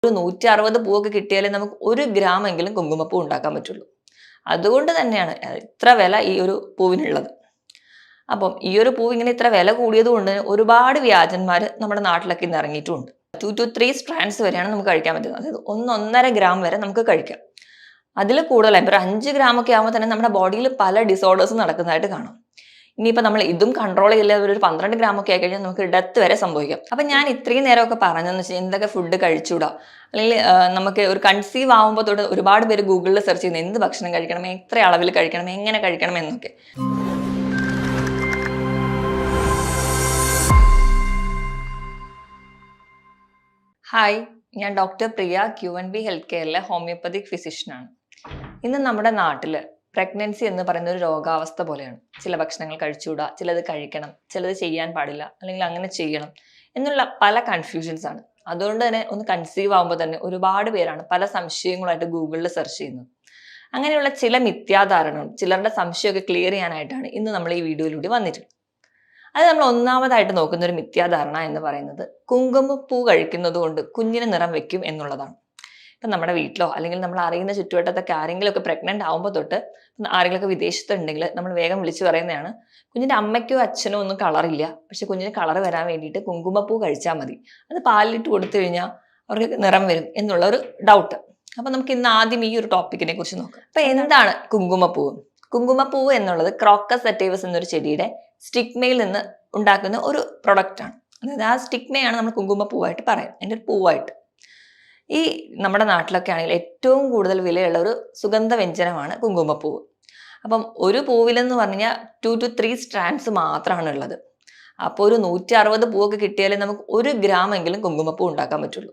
ഒരു 160 പൂവൊക്കെ കിട്ടിയാലേ നമുക്ക് 1 ഗ്രാമെങ്കിലും കുങ്കുമപ്പൂ ഉണ്ടാക്കാൻ പറ്റുള്ളൂ. അതുകൊണ്ട് തന്നെയാണ് ഇത്ര വില ഈ ഒരു പൂവിനുള്ളത്. അപ്പം ഈ ഒരു പൂവ് ഇങ്ങനെ ഇത്ര വില കൂടിയത് കൊണ്ട് ഒരുപാട് വ്യാജന്മാർ നമ്മുടെ നാട്ടിലൊക്കെ ഇന്ന് ഇറങ്ങിയിട്ടുമുണ്ട്. 2 to 3 സ്ട്രാൻഡ്സ് വരെയാണ് നമുക്ക് കഴിക്കാൻ പറ്റുന്നത്. അതായത് 1-1.5 ഗ്രാം വരെ നമുക്ക് കഴിക്കാം. അതിൽ കൂടുതലായി ഒരു 5 ഗ്രാം ഒക്കെ ആകുമ്പോൾ തന്നെ നമ്മുടെ ബോഡിയിൽ പല ഡിസോർഡേഴ്സ് നടക്കുന്നതായിട്ട് കാണാം. ഇനിയിപ്പോൾ നമ്മൾ ഇതും കൺട്രോൾ ചെയ്യില്ല ഒരു 12 ഗ്രാം ഒക്കെ ആയി കഴിഞ്ഞാൽ നമുക്ക് ഡെത്ത് വരെ സംഭവിക്കാം. അപ്പം ഞാൻ ഇത്രയും നേരമൊക്കെ പറഞ്ഞതെന്ന് വെച്ചാൽ എന്തൊക്കെ ഫുഡ് കഴിച്ചുകൂടാ, അല്ലെങ്കിൽ നമുക്ക് ഒരു കൺസീവ് ആകുമ്പോൾ തൊട്ട് ഒരുപാട് പേര് ഗൂഗിളിൽ സെർച്ച് ചെയ്യുന്നത് എന്ത് ഭക്ഷണം കഴിക്കണം, എത്ര അളവിൽ കഴിക്കണം, എങ്ങനെ കഴിക്കണം എന്നൊക്കെ. ഹായ്, ഞാൻ ഡോക്ടർ പ്രിയ, QNB ഹെൽത്ത് കെയറിലെ ഹോമിയോപ്പതിക് ഫിസിഷ്യനാണ്. ഇന്ന് നമ്മുടെ നാട്ടിൽ പ്രഗ്നൻസി എന്ന് പറയുന്ന ഒരു രോഗാവസ്ഥ പോലെയാണ്. ചില ഭക്ഷണങ്ങൾ കഴിച്ചുകൂടാ, ചിലത് കഴിക്കണം, ചിലത് ചെയ്യാൻ പാടില്ല, അല്ലെങ്കിൽ അങ്ങനെ ചെയ്യണം എന്നുള്ള പല കൺഫ്യൂഷൻസ് ആണ്. അതുകൊണ്ട് തന്നെ ഒന്ന് കൺസീവ് ആകുമ്പോൾ തന്നെ ഒരുപാട് പേരാണ് പല സംശയങ്ങളായിട്ട് ഗൂഗിളിൽ സെർച്ച് ചെയ്യുന്നത്. അങ്ങനെയുള്ള ചില മിഥ്യാധാരണകളും ചിലരുടെ സംശയമൊക്കെ ക്ലിയർ ചെയ്യാനായിട്ടാണ് ഇന്ന് നമ്മൾ ഈ വീഡിയോയിലൂടെ വന്നിട്ടുള്ളത്. അത് നമ്മൾ ഒന്നാമതായിട്ട് നോക്കുന്ന ഒരു മിഥ്യാധാരണ എന്ന് പറയുന്നത് കുങ്കുമപ്പൂ കഴിക്കുന്നത് കൊണ്ട് കുഞ്ഞിന് നിറം വെക്കും എന്നുള്ളതാണ്. ഇപ്പം നമ്മുടെ വീട്ടിലോ അല്ലെങ്കിൽ നമ്മൾ അറിയുന്ന ചുറ്റുവട്ടത്തൊക്കെ ആരെങ്കിലും ഒക്കെ പ്രഗ്നന്റ് ആകുമ്പോൾ തൊട്ട് ആരെങ്കിലുമൊക്കെ വിദേശത്തുണ്ടെങ്കിൽ നമ്മൾ വേഗം വിളിച്ചു പറയുന്നതാണ്, കുഞ്ഞിന്റെ അമ്മയ്ക്കോ അച്ഛനോ ഒന്നും കളറില്ല, പക്ഷെ കുഞ്ഞിന് കളർ വരാൻ വേണ്ടിയിട്ട് കുങ്കുമപ്പൂ കഴിച്ചാൽ മതി, അത് പാലിലിട്ട് കൊടുത്തു കഴിഞ്ഞാൽ അവർക്ക് നിറം വരും എന്നുള്ള ഒരു ഡൗട്ട്. അപ്പൊ നമുക്ക് ഇന്ന് ആദ്യം ഈ ഒരു ടോപ്പിക്കിനെ കുറിച്ച് നോക്കാം. അപ്പൊ എന്താണ് കുങ്കുമപ്പൂവ്? കുങ്കുമപ്പൂവ് എന്നുള്ളത് ക്രോക്കസ് സറ്റൈവസ് എന്നൊരു ചെടിയുടെ സ്റ്റിഗ്മയിൽ നിന്ന് ഉണ്ടാക്കുന്ന ഒരു പ്രൊഡക്റ്റ് ആണ്. അതായത് ആ സ്റ്റിഗ്മയാണ് നമ്മൾ കുങ്കുമപ്പൂവായിട്ട് പറയാം, അതിൻ്റെ ഒരു പൂവായിട്ട്. ഈ നമ്മുടെ നാട്ടിലൊക്കെ ആണെങ്കിൽ ഏറ്റവും കൂടുതൽ വിലയുള്ള ഒരു സുഗന്ധ വ്യഞ്ജനമാണ് കുങ്കുമപ്പൂവ്. അപ്പം ഒരു പൂവിലെന്ന് പറഞ്ഞാൽ 2 to 3 സ്ട്രാൻഡ്സ് മാത്രമാണ് ഉള്ളത്. അപ്പോൾ ഒരു 160 പൂവൊക്കെ കിട്ടിയാലേ നമുക്ക് 1 ഗ്രാമെങ്കിലും കുങ്കുമപ്പൂ ഉണ്ടാക്കാൻ പറ്റുള്ളൂ.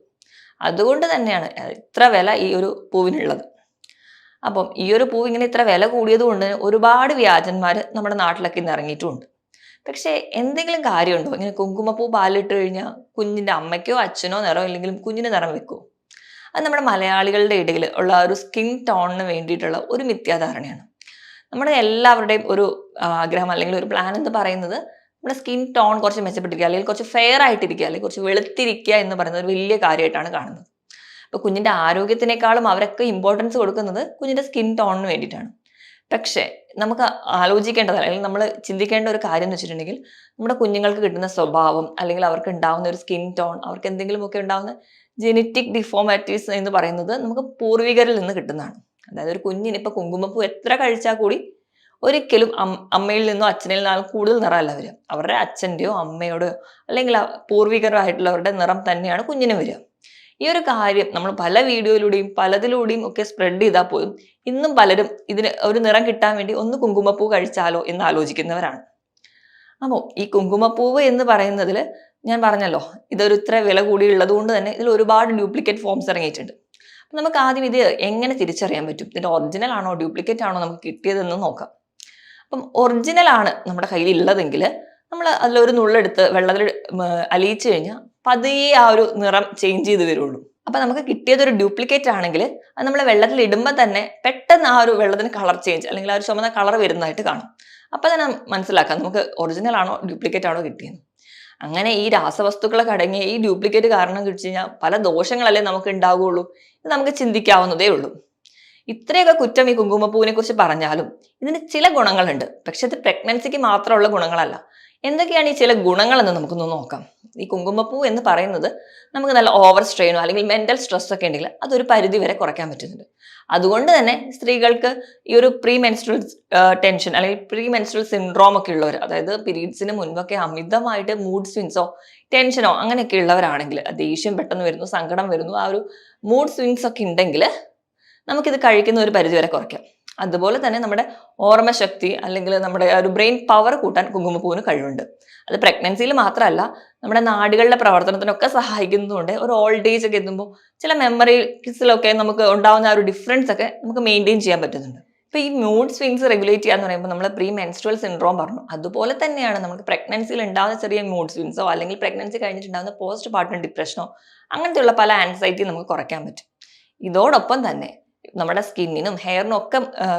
അതുകൊണ്ട് തന്നെയാണ് ഇത്ര വില ഈ ഒരു പൂവിനുള്ളത്. അപ്പം ഈ ഒരു പൂവ് ഇങ്ങനെ ഇത്ര വില കൂടിയത് കൊണ്ട് ഒരുപാട് വ്യാജന്മാർ നമ്മുടെ നാട്ടിലൊക്കെ ഇന്ന് ഇറങ്ങിയിട്ടുമുണ്ട്. പക്ഷേ എന്തെങ്കിലും കാര്യമുണ്ടോ? ഇങ്ങനെ കുങ്കുമപ്പൂ പാലിട്ട് കഴിഞ്ഞാൽ കുഞ്ഞിൻ്റെ അമ്മയ്ക്കോ അച്ഛനോ നിറം ഇല്ലെങ്കിലും കുഞ്ഞിന് നിറം വെക്കുമോ? അത് നമ്മുടെ മലയാളികളുടെ ഇടയിൽ ഉള്ള ഒരു സ്കിൻ ടോണിന് വേണ്ടിയിട്ടുള്ള ഒരു മിഥ്യാധാരണയാണ്. നമ്മുടെ എല്ലാവരുടെയും ഒരു ആഗ്രഹം അല്ലെങ്കിൽ ഒരു പ്ലാൻ എന്ന് പറയുന്നത് നമ്മുടെ സ്കിൻ ടോൺ കുറച്ച് മെച്ചപ്പെട്ടിരിക്കുക, അല്ലെങ്കിൽ കുറച്ച് ഫെയർ ആയിട്ടിരിക്കുക, അല്ലെങ്കിൽ കുറച്ച് വെളുത്തിരിക്കുക എന്ന് പറയുന്നത് ഒരു വലിയ കാര്യമായിട്ടാണ് കാണുന്നത്. അപ്പോൾ കുഞ്ഞിൻ്റെ ആരോഗ്യത്തിനേക്കാളും അവരൊക്കെ ഇമ്പോർട്ടൻസ് കൊടുക്കുന്നത് കുഞ്ഞിൻ്റെ സ്കിൻ ടോണിന് വേണ്ടിയിട്ടാണ്. പക്ഷേ നമുക്ക് ആലോചിക്കേണ്ടത് അല്ലെങ്കിൽ നമ്മൾ ചിന്തിക്കേണ്ട ഒരു കാര്യം എന്ന് വെച്ചിട്ടുണ്ടെങ്കിൽ, നമ്മുടെ കുഞ്ഞുങ്ങൾക്ക് കിട്ടുന്ന സ്വഭാവം അല്ലെങ്കിൽ അവർക്ക് ഉണ്ടാകുന്ന ഒരു സ്കിൻ ടോൺ, അവർക്ക് എന്തെങ്കിലുമൊക്കെ ഉണ്ടാകുന്ന ജെനറ്റിക് ഡിഫോർമാറ്റീസ് എന്ന് പറയുന്നത് നമുക്ക് പൂർവികരിൽ നിന്ന് കിട്ടുന്നതാണ്. അതായത് ഒരു കുഞ്ഞിന് ഇപ്പോൾ കുങ്കുമപ്പൂ എത്ര കഴിച്ചാൽ കൂടി ഒരിക്കലും അമ്മയിൽ നിന്നോ അച്ഛനിൽ നിന്നോ കൂടുതൽ നിറമല്ല വരിക. അവരുടെ അച്ഛൻ്റെയോ അമ്മയോടെയോ അല്ലെങ്കിൽ പൂർവികരായിട്ടുള്ളവരുടെ നിറം തന്നെയാണ് കുഞ്ഞിന് വരിക. ഈ ഒരു കാര്യം നമ്മൾ പല വീഡിയോയിലൂടെയും പലതിലൂടെയും ഒക്കെ സ്പ്രെഡ് ചെയ്താൽ പോലും ഇന്നും പലരും ഇതിന് ഒരു നിറം കിട്ടാൻ വേണ്ടി ഒന്ന് കുങ്കുമപ്പൂ കഴിച്ചാലോ എന്ന് ആലോചിക്കുന്നവരാണ്. അപ്പോൾ ഈ കുങ്കുമപ്പൂവ് എന്ന് പറയുന്നതിൽ ഞാൻ പറഞ്ഞല്ലോ, ഇതൊരു ഇത്ര വില കൂടിയുള്ളത് കൊണ്ട് തന്നെ ഇതിൽ ഒരുപാട് ഡ്യൂപ്ലിക്കേറ്റ് ഫോംസ് ഇറങ്ങിയിട്ടുണ്ട്. അപ്പം നമുക്ക് ആദ്യം ഇത് എങ്ങനെ തിരിച്ചറിയാൻ പറ്റും? ഇതിൻ്റെ ഒറിജിനൽ ആണോ ഡ്യൂപ്ലിക്കേറ്റ് ആണോ നമുക്ക് കിട്ടിയതെന്ന് നോക്കാം. അപ്പം ഒറിജിനൽ ആണ് നമ്മുടെ കയ്യിൽ ഉള്ളതെങ്കിൽ നമ്മൾ അതിലൊരു നുള്ളെടുത്ത് വെള്ളത്തിൽ അലിയിച്ചു കഴിഞ്ഞാൽ പതിയെ ആ ഒരു നിറം ചേഞ്ച് ചെയ്ത് വരുള്ളൂ. അപ്പൊ നമുക്ക് കിട്ടിയതൊരു ഡ്യൂപ്ലിക്കേറ്റ് ആണെങ്കിൽ അത് നമ്മൾ വെള്ളത്തിൽ ഇടുമ്പോൾ തന്നെ പെട്ടെന്ന് ആ ഒരു വെള്ളത്തിന് കളർ ചേഞ്ച് അല്ലെങ്കിൽ ആ ഒരു ചുമന്ന കളർ വരുന്നതായിട്ട് കാണും. അപ്പൊ തന്നെ മനസ്സിലാക്കാം നമുക്ക് ഒറിജിനൽ ആണോ ഡ്യൂപ്ലിക്കേറ്റ് ആണോ കിട്ടിയെന്ന്. അങ്ങനെ ഈ രാസവസ്തുക്കളൊക്കെ അടങ്ങിയ ഈ ഡ്യൂപ്ലിക്കേറ്റ് കാരണം കിട്ടി കഴിഞ്ഞാൽ പല ദോഷങ്ങളല്ലേ നമുക്ക് ഉണ്ടാവുകയുള്ളൂ. ഇത് നമുക്ക് ചിന്തിക്കാവുന്നതേ ഉള്ളൂ. ഇത്രയൊക്കെ കുറ്റം ഈ കുങ്കുമപ്പൂവിനെ കുറിച്ച് പറഞ്ഞാലും ഇതിന് ചില ഗുണങ്ങളുണ്ട്. പക്ഷെ ഇത് പ്രഗ്നൻസിക്ക് മാത്രമുള്ള ഗുണങ്ങളല്ല. എന്തൊക്കെയാണ് ഈ ചില ഗുണങ്ങളെന്ന് നമുക്കൊന്ന് നോക്കാം. ഈ കുങ്കുമപ്പൂ എന്ന് പറയുന്നത് നമുക്ക് നല്ല ഓവർ സ്ട്രെയിനോ അല്ലെങ്കിൽ മെന്റൽ സ്ട്രെസ് ഒക്കെ ഉണ്ടെങ്കിൽ അതൊരു പരിധി വരെ കുറയ്ക്കാൻ പറ്റുന്നുണ്ട്. അതുകൊണ്ട് തന്നെ സ്ത്രീകൾക്ക് ഈ ഒരു പ്രീ മെൻസ്ട്രൽ ടെൻഷൻ അല്ലെങ്കിൽ പ്രീ മെൻസ്ട്രൽ സിൻഡ്രോം ഒക്കെ ഉള്ളവർ, അതായത് പീരീഡ്സിന് മുൻപൊക്കെ അമിതമായിട്ട് മൂഡ് സ്വിങ്സോ ടെൻഷനോ അങ്ങനെയൊക്കെ ഉള്ളവരാണെങ്കിൽ, ദേഷ്യം പെട്ടെന്ന് വരുന്നു, സങ്കടം വരുന്നു, ആ ഒരു മൂഡ് സ്വിങ്സ് ഒക്കെ ഉണ്ടെങ്കിൽ നമുക്കിത് കഴിക്കുന്ന ഒരു പരിധി വരെ കുറയ്ക്കാം. അതുപോലെ തന്നെ നമ്മുടെ ഓർമ്മശക്തി അല്ലെങ്കിൽ നമ്മുടെ ഒരു ബ്രെയിൻ പവർ കൂട്ടാൻ കുങ്കുമപ്പൂവിന് കഴിവുണ്ട്. അത് പ്രഗ്നൻസിയിൽ മാത്രമല്ല, നമ്മുടെ നാടുകളുടെ പ്രവർത്തനത്തിനൊക്കെ സഹായിക്കുന്നതുകൊണ്ട് ഒരു ഓൾഡ് ഏജ് ഒക്കെ എത്തുമ്പോൾ ചില മെമ്മറീസിലൊക്കെ നമുക്ക് ഉണ്ടാവുന്ന ആ ഒരു ഡിഫറൻസ് ഒക്കെ നമുക്ക് മെയിൻറ്റെയിൻ ചെയ്യാൻ പറ്റുന്നുണ്ട്. ഇപ്പൊ ഈ മൂഡ് സ്വിങ്സ് റെഗുലേറ്റ് ചെയ്യാന്ന് പറയുമ്പോൾ നമ്മൾ പ്രീ മെൻസ്ട്രൽ സിൻഡ്രോം പറഞ്ഞു, അതുപോലെ തന്നെയാണ് നമുക്ക് പ്രഗ്നൻസിയിൽ ഉണ്ടാകുന്ന ചെറിയ മൂഡ് സ്വിങ്സോ അല്ലെങ്കിൽ പ്രഗ്നൻസി കഴിഞ്ഞിട്ടുണ്ടാകുന്ന പോസ്റ്റ് പാർട്ടം ഡിപ്രഷനോ അങ്ങനത്തെയുള്ള പല ആൻസൈറ്റി നമുക്ക് കുറയ്ക്കാൻ പറ്റും. ഇതോടൊപ്പം തന്നെ നമ്മുടെ സ്കിന്നിനും ഹെയറിനും ഒക്കെ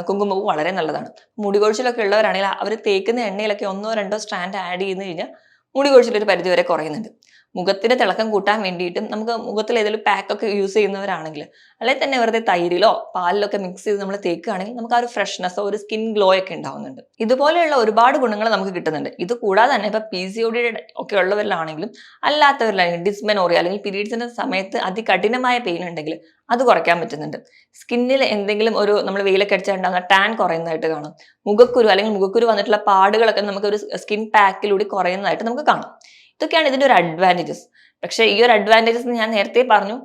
കുങ്കുമപ്പൂ വളരെ നല്ലതാണ്. മുടി കൊഴിച്ചിലൊക്കെ ഉള്ളവരാണെങ്കിൽ അവർ തേക്കുന്ന എണ്ണയിലൊക്കെ 1-2 സ്ട്രാൻഡ് ആഡ് ചെയ്ത് കഴിഞ്ഞാൽ മുടി കൊഴിച്ചിലൊരു പരിധി വരെ കുറയുന്നുണ്ട്. മുഖത്തിന്റെ തിളക്കം കൂട്ടാൻ വേണ്ടിയിട്ടും നമുക്ക് മുഖത്തിൽ ഏതെങ്കിലും പാക്കൊക്കെ യൂസ് ചെയ്യുന്നവരാണെങ്കിൽ, അല്ലെങ്കിൽ തന്നെ വെറുതെ തൈരിലോ പാലിലോ ഒക്കെ മിക്സ് ചെയ്ത് നമ്മൾ തേക്കുകയാണെങ്കിൽ നമുക്ക് ആ ഒരു ഫ്രഷ്നെസ്സോ ഒരു സ്കിൻ ഗ്ലോ ഒക്കെ ഉണ്ടാവുന്നുണ്ട്. ഇതുപോലെയുള്ള ഒരുപാട് ഗുണങ്ങൾ നമുക്ക് കിട്ടുന്നുണ്ട്. ഇത് കൂടാതെ തന്നെ ഇപ്പൊ PCOD ഒക്കെ ഉള്ളവരിലാണെങ്കിലും അല്ലാത്തവരിലാണെങ്കിലും ഡിസ്മെനോറിയ അല്ലെങ്കിൽ പീരീഡ്സിന്റെ സമയത്ത് അതികഠിനമായ പെയിൻ ഉണ്ടെങ്കിൽ അത് കുറയ്ക്കാൻ പറ്റുന്നുണ്ട്. സ്കിന്നിൽ എന്തെങ്കിലും ഒരു നമ്മൾ വെയിലൊക്കെ അടിച്ചാൽ ഉണ്ടാകുന്ന ടാൻ കുറയുന്നതായിട്ട് കാണും. മുഖക്കുരു അല്ലെങ്കിൽ മുഖക്കുരു വന്നിട്ടുള്ള പാടുകളൊക്കെ നമുക്ക് ഒരു സ്കിൻ പാക്കിലൂടെ കുറയുന്നതായിട്ട് നമുക്ക് കാണാം. ഇതൊക്കെയാണ് ഇതിന്റെ ഒരു അഡ്വാൻറ്റേജസ്. പക്ഷേ ഈ ഒരു അഡ്വാൻറ്റേജസ് ഞാൻ നേരത്തെ പറഞ്ഞു,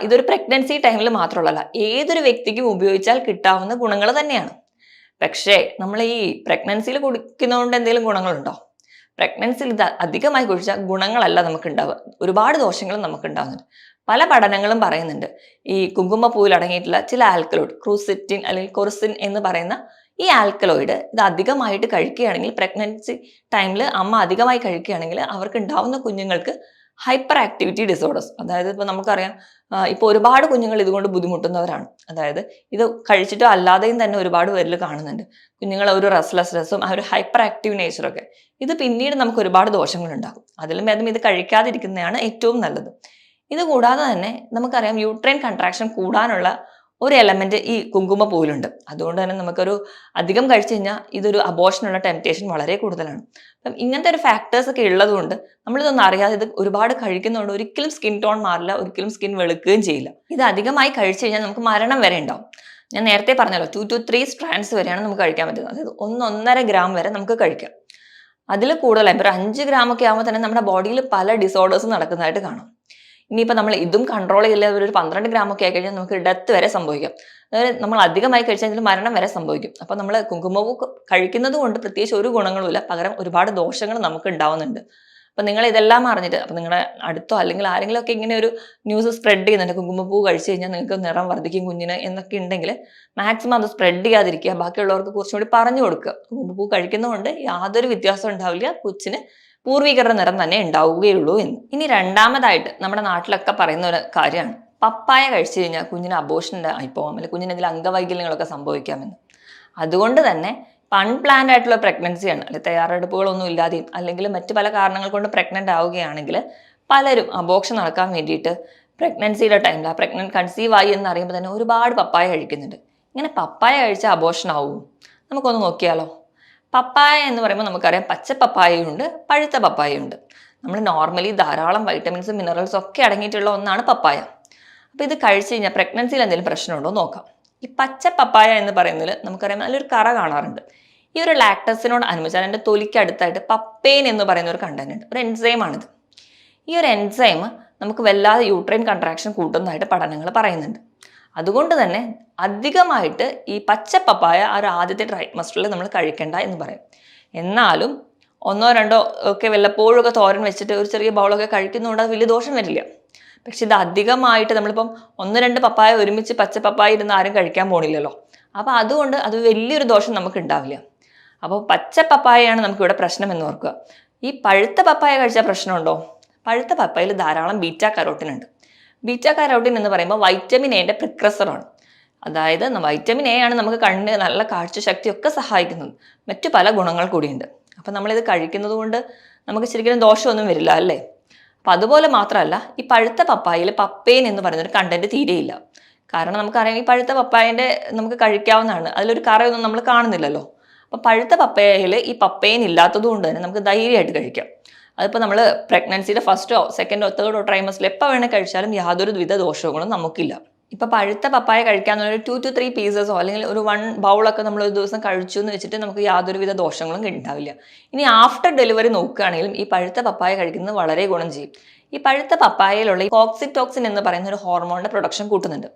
ഇതൊരു പ്രഗ്നൻസി ടൈമിൽ മാത്രമുള്ളതല്ല, ഏതൊരു വ്യക്തിക്കും ഉപയോഗിച്ചാൽ കിട്ടാവുന്ന ഗുണങ്ങൾ തന്നെയാണ്. പക്ഷേ നമ്മൾ ഈ പ്രഗ്നൻസിയിൽ കുടിക്കുന്നതുകൊണ്ട് എന്തെങ്കിലും ഗുണങ്ങളുണ്ടോ? പ്രഗ്നൻസിയിൽ ഇത് അധികമായി കുടിച്ചാൽ ഗുണങ്ങളല്ല നമുക്ക് ഉണ്ടാവുക, ഒരുപാട് ദോഷങ്ങളും നമുക്ക് ഉണ്ടാകുന്നുണ്ട്. പല പഠനങ്ങളും പറയുന്നുണ്ട് ഈ കുങ്കുമപ്പൂവിൽ അടങ്ങിയിട്ടുള്ള ചില ആൽക്കലോയിഡ്, ക്രൂസിറ്റിൻ അല്ലെങ്കിൽ കൊറിസിൻ എന്ന് പറയുന്ന ഈ ആൽക്കലോയിഡ് ഇത് അധികമായിട്ട് കഴിക്കുകയാണെങ്കിൽ, പ്രഗ്നൻസി ടൈമിൽ അമ്മ അധികമായി കഴിക്കുകയാണെങ്കിൽ അവർക്ക് ഉണ്ടാവുന്ന കുഞ്ഞുങ്ങൾക്ക് ഹൈപ്പർ ആക്ടിവിറ്റി ഡിസോർഡേഴ്സ്, അതായത് ഇപ്പോൾ നമുക്കറിയാം ഇപ്പോൾ ഒരുപാട് കുഞ്ഞുങ്ങൾ ഇതുകൊണ്ട് ബുദ്ധിമുട്ടുന്നവരാണ്. അതായത് ഇത് കഴിച്ചിട്ടോ അല്ലാതെയും തന്നെ ഒരുപാട് പേരിൽ കാണുന്നുണ്ട് കുഞ്ഞുങ്ങൾ ഒരു റെസ്റ്റ്ലെസ്നെസ്സും ആ ഒരു ഹൈപ്പർ ആക്റ്റീവ് നേച്ചറൊക്കെ. ഇത് പിന്നീട് നമുക്ക് ഒരുപാട് ദോഷങ്ങൾ ഉണ്ടാകും. അതിലും ഭേദം ഇത് കഴിക്കാതിരിക്കുന്നതാണ് ഏറ്റവും നല്ലത്. ഇത് കൂടാതെ തന്നെ നമുക്കറിയാം യൂട്രൈൻ കൺട്രാക്ഷൻ കൂടാനുള്ള ഒരു എലമെന്റ് ഈ കുങ്കുമപ്പൂവിലുണ്ട്. അതുകൊണ്ട് തന്നെ നമുക്കൊരു അധികം കഴിച്ചു കഴിഞ്ഞാൽ ഇതൊരു അബോർഷനുള്ള ടെംപ്റ്റേഷൻ വളരെ കൂടുതലാണ്. അപ്പം ഇങ്ങനത്തെ ഒരു ഫാക്ടേഴ്സ് ഒക്കെ ഉള്ളതുകൊണ്ട് നമ്മളിതൊന്നും അറിയാതെ ഇത് ഒരുപാട് കഴിക്കുന്നതുകൊണ്ട് ഒരിക്കലും സ്കിൻ ടോൺ മാറില്ല, ഒരിക്കലും സ്കിൻ വെളുക്കുകയും ചെയ്യില്ല. ഇത് അധികമായി കഴിച്ചു കഴിഞ്ഞാൽ നമുക്ക് മരണം വരെ ഉണ്ടാവും. ഞാൻ നേരത്തെ പറഞ്ഞല്ലോ 2 to 3 സ്ട്രാൻഡ്സ് വരെയാണ് നമുക്ക് കഴിക്കാൻ പറ്റുന്നത്. അതായത് 1-1.5 ഗ്രാം വരെ നമുക്ക് കഴിക്കാം. അതിൽ കൂടുതലായി ഒരു 5 ഗ്രാം ഒക്കെ ആകുമ്പോൾ തന്നെ നമ്മുടെ ബോഡിയിൽ പല ഡിസോർഡേഴ്സ് നടക്കുന്നതായിട്ട് കാണാം. ഇനിയിപ്പോൾ നമ്മൾ ഇതും കൺട്രോൾ ചെയ്യില്ല, ഒരു 12 ഗ്രാം ഒക്കെ ആയി കഴിഞ്ഞാൽ നമുക്ക് ഡെത്ത് വരെ സംഭവിക്കാം. അതായത് നമ്മൾ അധികമായി കഴിച്ചാൽ മരണം വരെ സംഭവിക്കും. അപ്പോൾ നമ്മൾ കുങ്കുമപ്പൂ കഴിക്കുന്നത് കൊണ്ട് പ്രത്യേകിച്ച് ഒരു ഗുണങ്ങളുമില്ല, പകരം ഒരുപാട് ദോഷങ്ങൾ നമുക്ക് ഉണ്ടാവുന്നുണ്ട്. അപ്പോൾ നിങ്ങൾ ഇതെല്ലാം അറിഞ്ഞിട്ട്, അപ്പോൾ നിങ്ങളുടെ അടുത്തോ അല്ലെങ്കിൽ ആരെങ്കിലും ഒക്കെ ഇങ്ങനെ ഒരു ന്യൂസ് സ്പ്രെഡ് ചെയ്യുന്നുണ്ട് കുങ്കുമപ്പൂ കഴിച്ചു കഴിഞ്ഞാൽ നിങ്ങൾക്ക് നിറം വർദ്ധിക്കും കുഞ്ഞിന് എന്നൊക്കെ ഉണ്ടെങ്കിൽ മാക്സിമം അത് സ്പ്രെഡ് ചെയ്യാതിരിക്കുക. ബാക്കിയുള്ളവർക്ക് കുറച്ചും കൂടി പറഞ്ഞു കൊടുക്കുക കുങ്കുമപ്പൂ കഴിക്കുന്നതുകൊണ്ട് യാതൊരു വ്യത്യാസം ഉണ്ടാവില്ല, കൊച്ചിന് പൂർവികരുടെ നിറം തന്നെ ഉണ്ടാവുകയുള്ളൂ എന്ന്. ഇനി രണ്ടാമതായിട്ട് നമ്മുടെ നാട്ടിലൊക്കെ പറയുന്ന ഒരു കാര്യമാണ് പപ്പായ കഴിച്ചു കഴിഞ്ഞാൽ കുഞ്ഞിന് അബോർഷൻ ആയിപ്പോവാം, അല്ലെങ്കിൽ കുഞ്ഞിന് എന്തെങ്കിലും അംഗവൈകല്യങ്ങളൊക്കെ സംഭവിക്കാമെന്ന്. അതുകൊണ്ട് തന്നെ അൺപ്ലാൻഡ് ആയിട്ടുള്ള പ്രഗ്നൻസിയാണ്, അല്ലെങ്കിൽ തയ്യാറെടുപ്പുകളൊന്നും ഇല്ലാതെയും അല്ലെങ്കിൽ മറ്റു പല കാരണങ്ങൾ കൊണ്ട് പ്രഗ്നന്റ് ആവുകയാണെങ്കിൽ പലരും അബോർഷൻ നടക്കാൻ വേണ്ടിയിട്ട് പ്രഗ്നൻസിയുടെ ടൈമിൽ പ്രഗ്നന്റ് കൺസീവ് ആയി എന്ന് അറിയുമ്പോൾ തന്നെ ഒരുപാട് പപ്പായ കഴിക്കുന്നുണ്ട്. ഇങ്ങനെ പപ്പായ കഴിച്ചാൽ അബോർഷൻ ആവും? നമുക്കൊന്ന് നോക്കിയാലോ. പപ്പായ എന്ന് പറയുമ്പോൾ നമുക്കറിയാം പച്ച പപ്പായയുണ്ട്, പഴുത്ത പപ്പായയുണ്ട്. നമ്മൾ നോർമലി ധാരാളം വൈറ്റമിൻസും മിനറൽസും ഒക്കെ അടങ്ങിയിട്ടുള്ള ഒന്നാണ് പപ്പായ. അപ്പോൾ ഇത് കഴിച്ചു കഴിഞ്ഞാൽ പ്രഗ്നൻസിയിൽ എന്തെങ്കിലും പ്രശ്നമുണ്ടോ നോക്കാം. ഈ പച്ച പപ്പായ എന്ന് പറയുന്നതിൽ നമുക്കറിയാം നല്ലൊരു കറ കാണാറുണ്ട്. ഈ ഒരു ലാക്ടസിനോട് അനുബന്ധിച്ചാൽ അതിൻ്റെ തൊലിക്ക് അടുത്തായിട്ട് പപ്പൈൻ എന്ന് പറയുന്ന ഒരു കണ്ടന്റ് ഉണ്ട്, ഒരു എൻസൈമാണിത്. ഈ ഒരു എൻസൈം നമുക്ക് വല്ലാതെ യൂട്രൈൻ കൺട്രാക്ഷൻ കൂട്ടുന്നതായിട്ട് പഠനങ്ങൾ പറയുന്നുണ്ട്. അതുകൊണ്ട് തന്നെ അധികമായിട്ട് ഈ പച്ച പപ്പായ ആ ഒരു ആദ്യത്തെ ട്രൈമസ്റ്ററിൽ നമ്മൾ കഴിക്കേണ്ട എന്ന് പറയും. എന്നാലും 1-2 ഒക്കെ വല്ലപ്പോഴും ഒക്കെ തോരൻ വെച്ചിട്ട് ഒരു ചെറിയ ബൗളൊക്കെ കഴിക്കുന്നതുകൊണ്ട് അത് വലിയ ദോഷം വരില്ല. പക്ഷെ ഇത് അധികമായിട്ട് നമ്മളിപ്പം 1-2 പപ്പായ ഒരുമിച്ച് പച്ച പപ്പായ ഇരുന്ന് ആരും കഴിക്കാൻ പോണില്ലല്ലോ. അപ്പോൾ അതുകൊണ്ട് അത് വലിയൊരു ദോഷം നമുക്ക് ഉണ്ടാവില്ല. അപ്പോൾ പച്ച പപ്പായയാണ് നമുക്കിവിടെ പ്രശ്നം എന്ന് ഓർക്കുക. ഈ പഴുത്ത പപ്പായ കഴിച്ചാൽ പ്രശ്നമുണ്ടോ? പഴുത്ത പപ്പായയിൽ ധാരാളം ബീറ്റാ കരോട്ടിൻ ഉണ്ട്. ബീറ്റാ കരോട്ടിൻ എന്ന് പറയുമ്പോൾ വൈറ്റമിൻ എയുടെ പ്രിക്രസറാണ്. അതായത് വൈറ്റമിൻ എ ആണ് നമുക്ക് കണ്ണിന് നല്ല കാഴ്ചശക്തിയൊക്കെ സഹായിക്കുന്നത്. മറ്റു പല ഗുണങ്ങൾ കൂടിയുണ്ട്. അപ്പം നമ്മളിത് കഴിക്കുന്നത് കൊണ്ട് നമുക്ക് ശരിക്കും ദോഷമൊന്നും വരില്ല അല്ലേ. അപ്പം അതുപോലെ മാത്രമല്ല, ഈ പഴുത്ത പപ്പായയിൽ പപ്പൈൻ എന്ന് പറയുന്നൊരു കണ്ടന്റ് തീരെയില്ല. കാരണം നമുക്കറിയാം ഈ പഴുത്ത പപ്പായൻ്റെ നമുക്ക് കഴിക്കാവുന്നതാണ്, അതിലൊരു കറയൊന്നും നമ്മൾ കാണുന്നില്ലല്ലോ. അപ്പം പഴുത്ത പപ്പായയിൽ ഈ പപ്പൈൻ ഇല്ലാത്തത് കൊണ്ട് തന്നെ നമുക്ക് ധൈര്യമായിട്ട് കഴിക്കാം. അതിപ്പോൾ നമ്മൾ പ്രഗ്നൻസിയുടെ ഫസ്റ്റോ സെക്കൻഡോ തേർഡോ ട്രൈമസ്റ്ററിൽ എപ്പോൾ വേണേൽ കഴിച്ചാലും യാതൊരു വിധ ദോഷങ്ങളും നമുക്കില്ല. ഇപ്പോൾ പഴുത്ത പപ്പായ കഴിക്കാമെന്നൊരു 2 to 3 പീസസോ അല്ലെങ്കിൽ ഒരു 1 ബൗളൊക്കെ നമ്മൾ ഒരു ദിവസം കഴിച്ചു എന്ന് വെച്ചിട്ട് നമുക്ക് യാതൊരുവിധ ദോഷങ്ങളും ഉണ്ടാവില്ല. ഇനി ആഫ്റ്റർ ഡെലിവറി നോക്കുകയാണെങ്കിലും ഈ പഴുത്ത പപ്പായ കഴിക്കുന്നത് വളരെ ഗുണം ചെയ്യും. ഈ പഴുത്ത പപ്പായയിലുള്ള ഈ ഓക്സിറ്റോക്സിൻ എന്ന് പറയുന്ന ഒരു ഹോർമോണിൻ്റെ പ്രൊഡക്ഷൻ കൂട്ടുന്നുണ്ട്.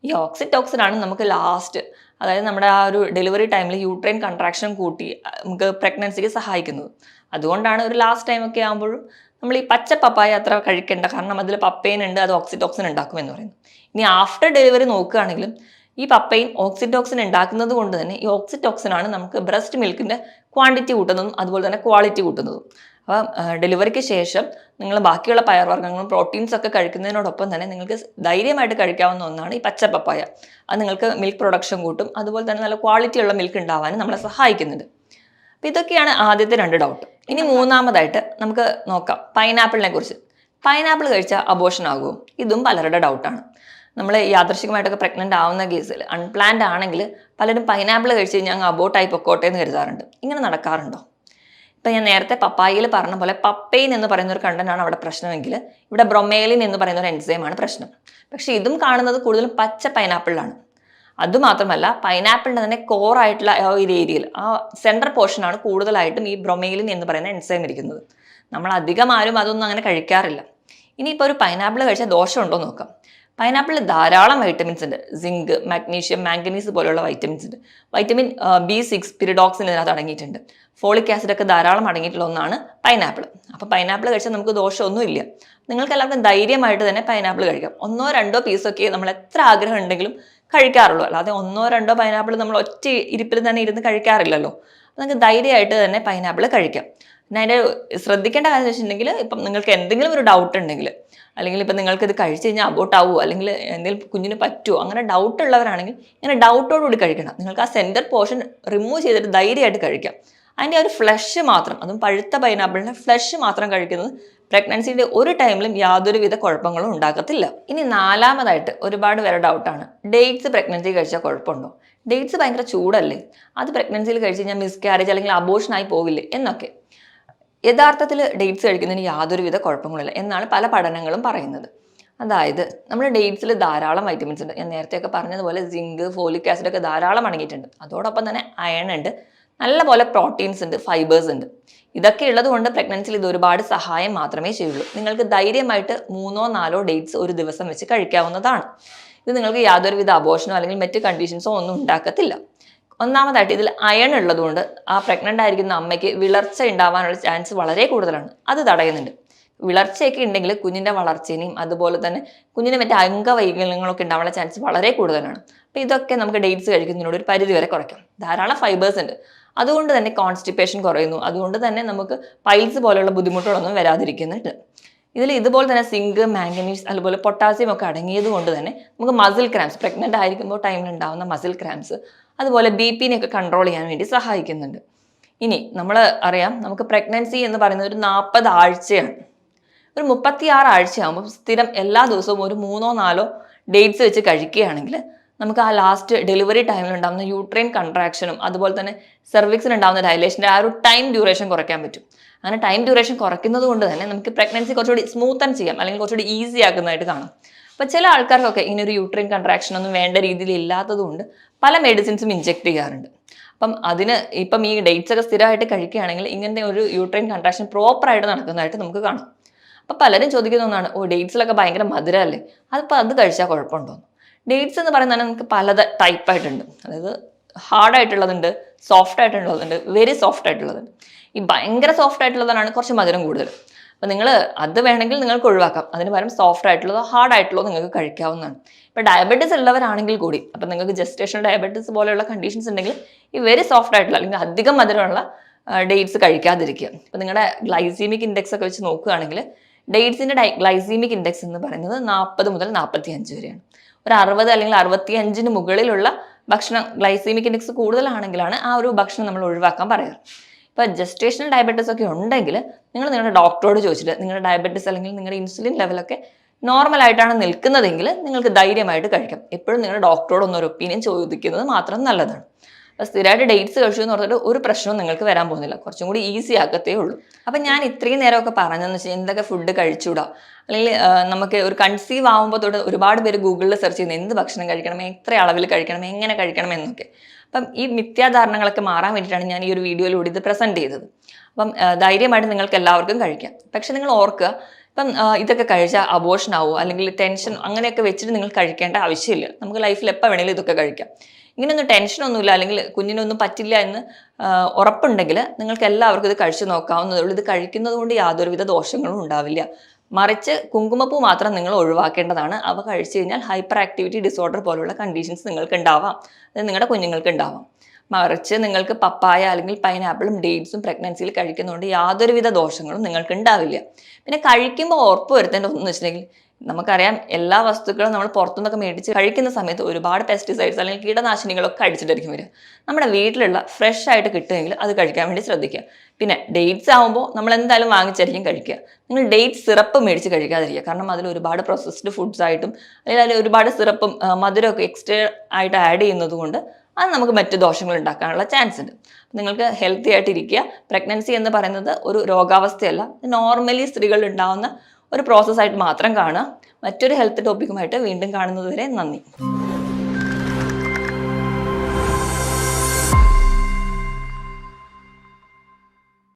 ഈ ഓക്സിറ്റോക്സിൻ ആണ് നമുക്ക് ലാസ്റ്റ്, അതായത് നമ്മുടെ ആ ഒരു ഡെലിവറി ടൈമിൽ യൂട്രൈൻ കൺട്രാക്ഷൻ കൂട്ടി നമുക്ക് പ്രഗ്നൻസിക്ക് സഹായിക്കുന്നത്. അതുകൊണ്ടാണ് ഒരു ലാസ്റ്റ് ടൈം ഒക്കെ ആകുമ്പോഴും നമ്മൾ ഈ പച്ച പപ്പായ അത്ര കഴിക്കേണ്ട, കാരണം അതിൽ പപ്പൈൻ ഉണ്ട്, അത് ഓക്സിറ്റോക്സിൻ ഉണ്ടാക്കും എന്ന് പറയുന്നു. ഇനി ആഫ്റ്റർ ഡെലിവറി നോക്കുകയാണെങ്കിലും ഈ പപ്പൈൻ ഓക്സിറ്റോക്സിൻ ഉണ്ടാക്കുന്നത് കൊണ്ട് തന്നെ ഈ ഓക്സിറ്റോക്സിൻ ആണ് നമുക്ക് ബ്രസ്റ്റ് മിൽക്കിൻ്റെ ക്വാണ്ടിറ്റി കൂട്ടുന്നതും അതുപോലെ തന്നെ ക്വാളിറ്റി കൂട്ടുന്നതും. അപ്പം ഡെലിവറിക്ക് ശേഷം നിങ്ങൾ ബാക്കിയുള്ള പയർവർഗ്ഗങ്ങളും പ്രോട്ടീൻസ് ഒക്കെ കഴിക്കുന്നതിനോടൊപ്പം തന്നെ നിങ്ങൾക്ക് ധൈര്യമായിട്ട് കഴിക്കാവുന്ന ഒന്നാണ് ഈ പച്ച പപ്പായ. അത് നിങ്ങൾക്ക് മിൽക്ക് പ്രൊഡക്ഷൻ കൂട്ടും, അതുപോലെ തന്നെ നല്ല ക്വാളിറ്റിയുള്ള മിൽക്ക് ഉണ്ടാവാനും നമ്മളെ സഹായിക്കുന്നുണ്ട്. അപ്പോൾ ഇതൊക്കെയാണ് ആദ്യത്തെ 2 ഡൗട്ട്. ഇനി മൂന്നാമതായിട്ട് നമുക്ക് നോക്കാം പൈനാപ്പിളിനെ കുറിച്ച്. പൈനാപ്പിൾ കഴിച്ചാൽ അബോർഷൻ ആകുമോ? ഇതും പലരുടെ ഡൗട്ടാണ്. നമ്മൾ യാദൃശികമായിട്ടൊക്കെ പ്രഗ്നൻ്റ് ആവുന്ന കേസിൽ അൺപ്ലാൻഡ് ആണെങ്കിൽ പലരും പൈനാപ്പിൾ കഴിച്ച് കഴിഞ്ഞാൽ അങ്ങ് അബോർട്ടായി പൊക്കോട്ടെ എന്ന് കരുതാറുണ്ട്. ഇങ്ങനെ നടക്കാറുണ്ടോ? ഇപ്പം ഞാൻ നേരത്തെ പപ്പായയിൽ പറഞ്ഞ പോലെ പപ്പൈൻ എന്ന് പറയുന്ന ഒരു കണ്ടന്റാണ് അവിടെ പ്രശ്നമെങ്കിൽ ഇവിടെ ബ്രൊമേലിൻ എന്ന് പറയുന്ന ഒരു എൻസൈമാണ് പ്രശ്നം. പക്ഷെ ഇതും കാണുന്നത് കൂടുതലും പച്ച പൈനാപ്പിളിലാണ്. അതുമാത്രമല്ല പൈനാപ്പിളിൻ്റെ തന്നെ കോറായിട്ടുള്ള ആ ഒരു ഏരിയയിൽ ആ സെൻട്രൽ പോർഷനാണ് കൂടുതലായിട്ടും ഈ ബ്രൊമേലിൻ എന്ന് പറയുന്ന എൻസൈം ഇരിക്കുന്നത്. നമ്മൾ അധികം ആരും അതൊന്നും അങ്ങനെ കഴിക്കാറില്ല. ഇനിയിപ്പോൾ ഒരു പൈനാപ്പിൾ കഴിച്ചാൽ ദോഷമുണ്ടോ നോക്കാം. പൈനാപ്പിളിൽ ധാരാളം വൈറ്റമിൻസ് ഉണ്ട്. സിങ്ക്, മാഗ്നീഷ്യം, മാംഗനീസ് പോലുള്ള വൈറ്റമിൻസ് ഉണ്ട്. വൈറ്റമിൻ B6 പിരിഡോക്സിൻ ഇതിനകത്ത് അടങ്ങിയിട്ടുണ്ട്. ഫോളിക് ആസിഡ് ഒക്കെ ധാരാളം അടങ്ങിയിട്ടുള്ള ഒന്നാണ് പൈനാപ്പിൾ. അപ്പോൾ പൈനാപ്പിൾ കഴിച്ചാൽ നമുക്ക് ദോഷമൊന്നുമില്ല. നിങ്ങൾക്ക് എല്ലാവർക്കും ധൈര്യമായിട്ട് തന്നെ പൈനാപ്പിൾ കഴിക്കാം. 1-2 പീസൊക്കെ നമ്മൾ എത്ര ആഗ്രഹം ഉണ്ടെങ്കിലും കഴിക്കാറുള്ളൂ. അല്ലാതെ 1-2 പൈനാപ്പിൾ നമ്മൾ ഒറ്റ ഇരിപ്പിൽ തന്നെ ഇരുന്ന് കഴിക്കാറില്ലല്ലോ. നിങ്ങൾക്ക് ധൈര്യമായിട്ട് തന്നെ പൈനാപ്പിൾ കഴിക്കാം. പിന്നെ അതിൻ്റെ ശ്രദ്ധിക്കേണ്ട കാര്യം എന്ന് വെച്ചിട്ടുണ്ടെങ്കിൽ ഇപ്പം നിങ്ങൾക്ക് എന്തെങ്കിലും ഒരു ഡൗട്ട് ഉണ്ടെങ്കിൽ അല്ലെങ്കിൽ ഇപ്പം നിങ്ങൾക്ക് ഇത് കഴിച്ച് കഴിഞ്ഞാൽ അബോർട്ട് ആവുമോ അല്ലെങ്കിൽ എന്തെങ്കിലും കുഞ്ഞിന് പറ്റുമോ അങ്ങനെ ഡൗട്ട് ഉള്ളവരാണെങ്കിൽ ഇങ്ങനെ ഡൗട്ടോടുകൂടി കഴിക്കണം. നിങ്ങൾക്ക് ആ സെൻറ്റർ പോർഷൻ റിമൂവ് ചെയ്തിട്ട് ധൈര്യമായിട്ട് കഴിക്കാം. അതിൻ്റെ ഒരു ഫ്ലഷ് മാത്രം, അതും പഴുത്ത പൈനാപ്പിളിൻ്റെ ഫ്ലഷ് മാത്രം കഴിക്കുന്നത് പ്രഗ്നൻസിയുടെ ഒരു ടൈമിലും യാതൊരുവിധ കുഴപ്പങ്ങളും ഉണ്ടാക്കത്തില്ല. ഇനി 4മതായിട്ട് ഒരുപാട് പേരുടെ ഡൗട്ടാണ്, ഡേറ്റ്സ് പ്രഗ്നൻസി കഴിച്ചാൽ കുഴപ്പമുണ്ടോ? ഡേറ്റ്സ് ഭയങ്കര ചൂടല്ലേ, അത് പ്രഗ്നൻസിയിൽ കഴിച്ച് കഴിഞ്ഞാൽ മിസ്കാരേജ് അല്ലെങ്കിൽ അബോർഷനായി പോവില്ലേ എന്നൊക്കെ. യഥാർത്ഥത്തിൽ ഡേറ്റ്സ് കഴിക്കുന്നതിന് യാതൊരുവിധ കുഴപ്പങ്ങളില്ല എന്നാണ് പല പഠനങ്ങളും പറയുന്നത്. അതായത് നമ്മുടെ ഡേറ്റ്സിൽ ധാരാളം വൈറ്റമിൻസ് ഉണ്ട്. ഞാൻ നേരത്തെയൊക്കെ പറഞ്ഞതുപോലെ സിങ്ക്, ഫോളിക് ആസിഡ് ഒക്കെ ധാരാളം അടങ്ങിയിട്ടുണ്ട്. അതോടൊപ്പം തന്നെ അയൺ ഉണ്ട്, നല്ലപോലെ പ്രോട്ടീൻസ് ഉണ്ട്, ഫൈബേഴ്സ് ഉണ്ട്. ഇതൊക്കെ ഉള്ളത് കൊണ്ട് പ്രഗ്നൻസിയിൽ ഇത് ഒരുപാട് സഹായം മാത്രമേ ചെയ്യുള്ളൂ. നിങ്ങൾക്ക് ധൈര്യമായിട്ട് 3-4 ഡേറ്റ്സ് ഒരു ദിവസം വെച്ച് കഴിക്കാവുന്നതാണ്. ഇത് നിങ്ങൾക്ക് യാതൊരുവിധ അബോർഷനോ അല്ലെങ്കിൽ മറ്റ് കണ്ടീഷൻസോ ഒന്നും ഉണ്ടാക്കത്തില്ല. ഒന്നാമതായിട്ട് ഇതിൽ അയൺ ഉള്ളതുകൊണ്ട് ആ പ്രഗ്നൻ്റ് ആയിരിക്കുന്ന അമ്മയ്ക്ക് വിളർച്ച ഉണ്ടാവാനുള്ള ചാൻസ് വളരെ കൂടുതലാണ്. അത് തടയുന്നുണ്ട്. വിളർച്ചയൊക്കെ ഉണ്ടെങ്കിൽ കുഞ്ഞിൻ്റെ വളർച്ചേനെയും അതുപോലെ തന്നെ കുഞ്ഞിന് മറ്റേ അംഗവൈകല്യങ്ങളൊക്കെ ഉണ്ടാവാനുള്ള ചാൻസ് വളരെ കൂടുതലാണ്. അപ്പോൾ ഇതൊക്കെ നമുക്ക് ഡേറ്റ്സ് കഴിക്കുന്നതിനോട് ഒരു പരിധി വരെ കുറയ്ക്കാം. ധാരാളം ഫൈബേഴ്സ് ഉണ്ട്. അതുകൊണ്ട് തന്നെ കോൺസ്റ്റിപ്പേഷൻ കുറയുന്നു. അതുകൊണ്ട് തന്നെ നമുക്ക് പൈൽസ് പോലെയുള്ള ബുദ്ധിമുട്ടുകളൊന്നും വരാതിരിക്കുന്നുണ്ട്. ഇതിൽ ഇതുപോലെ തന്നെ സിങ്ക്, മാംഗനീസ് അതുപോലെ പൊട്ടാസ്യം ഒക്കെ അടങ്ങിയത് കൊണ്ട് തന്നെ നമുക്ക് മസിൽ ക്രാംസ്, പ്രഗ്നൻ്റ് ആയിരിക്കുമ്പോൾ ടൈമിൽ ഉണ്ടാകുന്ന മസിൽ ക്രാംസ് അതുപോലെ BP നെയൊക്കെ കൺട്രോൾ ചെയ്യാൻ വേണ്ടി സഹായിക്കുന്നുണ്ട്. ഇനി നമ്മൾ അറിയാം, നമുക്ക് പ്രഗ്നൻസി എന്ന് പറയുന്നത് ഒരു 40 ആഴ്ചയാണ്. ഒരു 36 ആഴ്ചയാകുമ്പോൾ സ്ഥിരം എല്ലാ ദിവസവും ഒരു 3-4 ഡേറ്റ്സ് വെച്ച് കഴിക്കുകയാണെങ്കിൽ നമുക്ക് ആ ലാസ്റ്റ് ഡെലിവറി ടൈമിൽ ഉണ്ടാകുന്ന യൂട്രൈൻ കൺട്രാക്ഷനും അതുപോലെ തന്നെ സെർവിക്സിന് ഉണ്ടാകുന്ന ഡയലേഷൻ്റെ ആ ഒരു ടൈം ഡ്യൂറേഷൻ കുറയ്ക്കാൻ പറ്റും. അങ്ങനെ ടൈം ഡ്യൂറേഷൻ കുറയ്ക്കുന്നത് കൊണ്ട് തന്നെ നമുക്ക് പ്രഗ്നൻസി കുറച്ചുകൂടി സ്മൂത്തൻ ചെയ്യാം അല്ലെങ്കിൽ കുറച്ചുകൂടി ഈസി ആക്കുന്നതായിട്ട് കാണാം. അപ്പോൾ ചില ആൾക്കാർക്കൊക്കെ ഇങ്ങനെ ഒരു യൂട്രൈൻ കൺട്രാക്ഷൻ ഒന്നും വേണ്ട രീതിയിൽ ഇല്ലാത്തത് കൊണ്ട് പല മെഡിസിൻസും ഇഞ്ചെക്ട് ചെയ്യാറുണ്ട്. അപ്പം അതിന് ഇപ്പം ഈ ഡേറ്റ്സ് ഒക്കെ സ്ഥിരമായിട്ട് കഴിക്കുകയാണെങ്കിൽ ഇങ്ങനത്തെ ഒരു യൂട്രൈൻ കൺട്രാക്ഷൻ പ്രോപ്പറായിട്ട് നടക്കുന്നതായിട്ട് നമുക്ക് കാണാം. അപ്പം പലരും ചോദിക്കുന്ന ഒന്നാണ്, ഡേറ്റ്സിലൊക്കെ ഭയങ്കര മധുരമല്ലേ, അതിപ്പോൾ അത് കഴിച്ചാൽ കുഴപ്പമുണ്ടോന്ന്. ഡേറ്റ്സ് എന്ന് പറയുന്നത് നമുക്ക് പല ടൈപ്പായിട്ടുണ്ട്. അതായത് ഹാർഡായിട്ടുള്ളതുണ്ട്, സോഫ്റ്റ് ആയിട്ടുള്ളതുണ്ട്, വെരി സോഫ്റ്റ് ആയിട്ടുള്ളതുണ്ട്. ഈ ഭയങ്കര സോഫ്റ്റ് ആയിട്ടുള്ളതാണ് കുറച്ച് മധുരം കൂടുതൽ. അപ്പോൾ നിങ്ങൾ അത് വേണമെങ്കിൽ നിങ്ങൾക്ക് ഒഴിവാക്കാം. അതിന് പകരം സോഫ്റ്റ് ആയിട്ടുള്ളതോ ഹാർഡ് ആയിട്ടുള്ളതോ നിങ്ങൾക്ക് കഴിക്കാവുന്നതാണ്. ഇപ്പോൾ ഡയബറ്റീസ് ഉള്ളവരാണെങ്കിൽ കൂടി, അപ്പോൾ നിങ്ങൾക്ക് ജസ്റ്റേഷണൽ ഡയബറ്റീസ് പോലെയുള്ള കണ്ടീഷൻസ് ഉണ്ടെങ്കിൽ ഈ വെരി സോഫ്റ്റ് ആയിട്ടുള്ള അല്ലെങ്കിൽ അധികം മധുരമുള്ള ഡേറ്റ്സ് കഴിക്കാതിരിക്കുക. ഇപ്പോൾ നിങ്ങളുടെ ഗ്ലൈസീമിക് ഇൻഡെക്സ് ഒക്കെ വെച്ച് നോക്കുകയാണെങ്കിൽ ഡേറ്റ്സിൻ്റെ ഗ്ലൈസീമിക് ഇൻഡെക്സ് എന്ന് പറയുന്നത് 40 മുതൽ 45 വരെയാണ്. ഒരു 60 അല്ലെങ്കിൽ 65 മുകളിലുള്ള ഭക്ഷണം ഗ്ലൈസീമിക് ഇൻഡെക്സ് കൂടുതലാണെങ്കിലാണ് ആ ഒരു ഭക്ഷണം നമ്മൾ ഒഴിവാക്കാൻ പറയാറ്. ഇപ്പോൾ ജസ്റ്റേഷണൽ ഡയബറ്റീസ് ഒക്കെ ഉണ്ടെങ്കിൽ നിങ്ങൾ നിങ്ങളുടെ ഡോക്ടറോട് ചോദിച്ചിട്ട് നിങ്ങളുടെ ഡയബറ്റീസ് അല്ലെങ്കിൽ നിങ്ങളുടെ ഇൻസുലിൻ ലെവലൊക്കെ നോർമലായിട്ടാണ് നിൽക്കുന്നതെങ്കിൽ നിങ്ങൾക്ക് ധൈര്യമായിട്ട് കഴിക്കാം. എപ്പോഴും നിങ്ങളുടെ ഡോക്ടറോട് ഒന്നൊരു ഒപ്പീനിയൻ ചോദിക്കുന്നത് മാത്രം നല്ലതാണ്. അപ്പോൾ സ്ഥിരമായിട്ട് ഡേറ്റ്സ് കഴിച്ചു എന്ന് പറഞ്ഞിട്ട് ഒരു പ്രശ്നവും നിങ്ങൾക്ക് വരാൻ പോകുന്നില്ല. കുറച്ചും കൂടി ഈസി ആക്കത്തേ ഉള്ളൂ. അപ്പം ഞാൻ ഇത്രയും നേരമൊക്കെ പറഞ്ഞതെന്ന് വെച്ചാൽ എന്തൊക്കെ ഫുഡ് കഴിച്ചുകൂടാ, അല്ലെങ്കിൽ നമുക്ക് ഒരു കൺസീവ് ആകുമ്പോൾ തൊട്ട് ഒരുപാട് പേര് ഗൂഗിളിൽ സെർച്ച് ചെയ്യുന്നത് എന്ത് ഭക്ഷണം കഴിക്കണം, എത്ര അളവിൽ കഴിക്കണം, എങ്ങനെ കഴിക്കണം എന്നൊക്കെ. അപ്പം ഈ മിഥ്യാധാരണകളൊക്കെ മാറാൻ വേണ്ടിയിട്ടാണ് ഞാൻ ഈ ഒരു വീഡിയോയിലൂടെ ഇത് പ്രസൻറ്റ് ചെയ്തത്. അപ്പം ധൈര്യമായിട്ട് നിങ്ങൾക്ക് എല്ലാവർക്കും കഴിക്കാം. പക്ഷെ നിങ്ങൾ ഓർക്കുക, ഇപ്പം ഇതൊക്കെ കഴിച്ചാൽ അബോർഷൻ ആവുമോ അല്ലെങ്കിൽ ടെൻഷൻ അങ്ങനെയൊക്കെ വെച്ചിട്ട് നിങ്ങൾ കഴിക്കേണ്ട ആവശ്യമില്ല. നമുക്ക് ലൈഫിൽ എപ്പോൾ വേണമെങ്കിലും ഇതൊക്കെ കഴിക്കാം. ഇങ്ങനെയൊന്നും ടെൻഷനൊന്നുമില്ല അല്ലെങ്കിൽ കുഞ്ഞിനൊന്നും പറ്റില്ല എന്ന് ഉറപ്പുണ്ടെങ്കിൽ നിങ്ങൾക്ക് എല്ലാവർക്കും ഇത് കഴിച്ചു നോക്കാവുന്നതേ ഉള്ളൂ. ഇത് കഴിക്കുന്നത് കൊണ്ട് യാതൊരുവിധ ദോഷങ്ങളും ഉണ്ടാവില്ല. മറിച്ച് കുങ്കുമപ്പൂ മാത്രം നിങ്ങൾ ഒഴിവാക്കേണ്ടതാണ്. അവ കഴിച്ചു കഴിഞ്ഞാൽ ഹൈപ്പർ ആക്ടിവിറ്റി ഡിസോർഡർ പോലുള്ള കണ്ടീഷൻസ് നിങ്ങൾക്ക് ഉണ്ടാവാം, അത് നിങ്ങളുടെ കുഞ്ഞുങ്ങൾക്ക് ഉണ്ടാവാം. മറിച്ച് നിങ്ങൾക്ക് പപ്പായ അല്ലെങ്കിൽ പൈനാപ്പിളും ഡേറ്റ്സും പ്രഗ്നൻസിയിൽ കഴിക്കുന്നതുകൊണ്ട് യാതൊരുവിധ ദോഷങ്ങളും നിങ്ങൾക്ക് ഉണ്ടാവില്ല. പിന്നെ കഴിക്കുമ്പോൾ ഉറപ്പ് വരുത്തേണ്ട ഒന്നെന്ന് വെച്ചിട്ടുണ്ടെങ്കിൽ നമുക്കറിയാം എല്ലാ വസ്തുക്കളും നമ്മൾ പുറത്തുനിന്നൊക്കെ മേടിച്ച് കഴിക്കുന്ന സമയത്ത് ഒരുപാട് പെസ്റ്റിസൈഡ്സ് അല്ലെങ്കിൽ കീടനാശിനികളൊക്കെ അടിച്ചിട്ടായിരിക്കും വരിക. നമ്മുടെ വീട്ടിലുള്ള ഫ്രഷ് ആയിട്ട് കിട്ടുമെങ്കിൽ അത് കഴിക്കാൻ വേണ്ടി ശ്രദ്ധിക്കുക. പിന്നെ ഡേറ്റ്സ് ആകുമ്പോൾ നമ്മൾ എന്തായാലും വാങ്ങിച്ചായിരിക്കും കഴിക്കുക. നിങ്ങൾ ഡേറ്റ് സിറപ്പ് മേടിച്ച് കഴിക്കാതിരിക്കുക. കാരണം അതിൽ ഒരുപാട് പ്രോസസ്ഡ് ഫുഡ്സ് ആയിട്ടും അല്ലെങ്കിൽ അതിൽ ഒരുപാട് സിറപ്പും മധുരമൊക്കെ എക്സ്ട്രാ ആയിട്ട് ആഡ് ചെയ്യുന്നത് കൊണ്ട് അത് നമുക്ക് മറ്റ് ദോഷങ്ങൾ ഉണ്ടാക്കാനുള്ള ചാൻസ് ഉണ്ട്. നിങ്ങൾക്ക് ഹെൽത്തി ആയിട്ടിരിക്കുക. പ്രഗ്നൻസി എന്ന് പറയുന്നത് ഒരു രോഗാവസ്ഥയല്ല, നോർമലി സ്ത്രീകളിൽ ഉണ്ടാകുന്ന ഒരു പ്രോസസ്സായിട്ട് മാത്രം കാണുക. മറ്റൊരു ഹെൽത്ത് ടോപ്പിക്കുമായിട്ട് വീണ്ടും കാണുന്നത് വരെ നന്ദി.